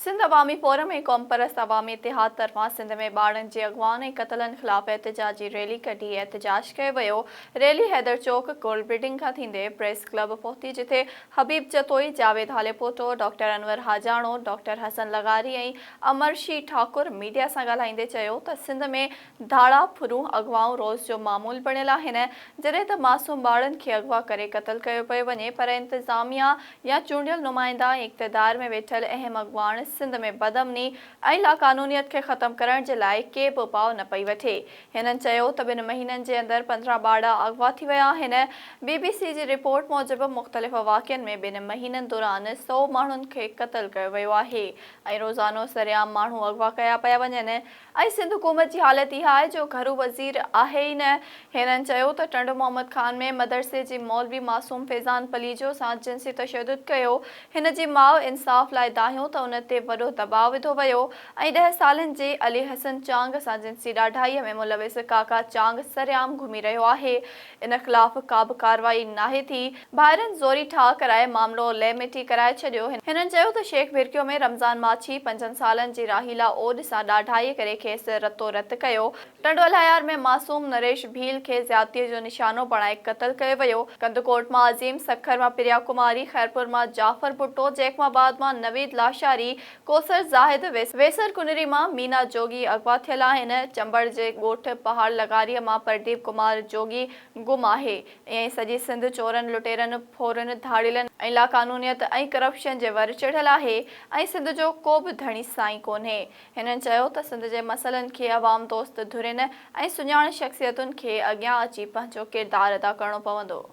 सिंध अवामी फोरम ऐं क़ौम परस्त अवामी इतिहाद तरफ़ां सिंध में ॿारनि जे अॻवान ऐं क़त्लनि ख़िलाफ़ एहतिजाजी रैली कढी एहतिजाज कयो वियो। रैली हैदर चौक कोल्ड बिल्डिंग खां थींदे प्रेस क्लब पहुती, जिथे हबीब जतोई, जावेद हालेपोटो, डॉक्टर अनवर हाजाणो, डॉक्टर हसन लगारी ऐं अमरशी ठाकुर मीडिया सां ॻाल्हाईंदे चयो त सिंध में धाड़ा फुरूं अगवाऊं रोज़ जो मामूल बणियल आहिनि। जॾहिं त मासूम ॿारनि खे अगवा करे क़त्ल कयो पियो वञे, पर इंतिज़ामिया या चूंडियल नुमाइंदा ऐं इक़्तिदार में वेठल अहम अगवान सिंध में बदअमनी ऐं लाक़ानूनियत खे ख़त्म करण जे लाइ के बि उपाउ न पई वठे। हिननि चयो त 2 महीननि जे अंदरि 15 ॿार अगवा थी विया आहिनि। BBC जी रिपोर्ट मूजिबि मुख़्तलिफ़ वाक़िअनि में 2 महीननि दौरान 100 माण्हुनि खे क़त्ल कयो वियो आहे ऐं रोज़ानो सरेआम माण्हू अगवा कया पिया वञनि। ऐं सिंध हुकूमत जी हालत इहा आहे जो घरू वज़ीर आहे ई न। हिननि चयो त टंड मोहम्मद खान में मदरसे जी मौलवी मासूम फैज़ान पलीजो सां जिन्सी तशद्दुद कयो। हिन जी माउ इंसाफ़ लाइ दाहियो त उन ते वॾो दबाव विधो वियो ऐं 10 सालनि जे अली हसन चांग सां जिन्सी ॾाढाईअ में मुलविस काका चांग सरेआम घुमी रहियो आहे। इन ख़िलाफ़ का बि कार्रवाई नाहे थी। ॿाहिरनि ज़ोरी ठाह कराए मामिलो लहमिटी कराए छॾियो। हिननि चयो त शेख भिरकियो में रमज़ान माछी 5 सालनि जी राहीला ओड सां ॾाढाई करे खेसि रतो रत कयो। टंडोलायार में मासूम नरेश भील खे ज़्यादतीअ जो निशानो बणाए क़त्ल कयो वियो। कंदकोट मां अज़ीम, सखर मां प्रिया कुमारी, खैरपुर मां जाफ़र भुट्टो, जैकमाबाद मां नवीद लाशारी, कोसर ज़ाहिद, वेसर कुनरी मां मीना जोगी अगवा थियल आहिनि। चंबड़ जे ॻोठ पहाड़ लगारीअ मां प्रदीप कुमार जोगी गुम आहे। ऐं सॼी सिंध चोरनि, लुटेरनि, फोरनि, धाड़ियलनि ऐं लाक़ानूनियत ऐं करप्शन जे वर चढ़ियल आहे ऐं सिंध जो को बि धणी साईं कोन्हे। हिननि चयो त सिंध जे मसइलनि खे अवाम दोस्त धुरियुनि ऐं सुञाण शख़्सियतुनि खे अॻियां अची पंहिंजो किरदारु अदा करणो पवंदो।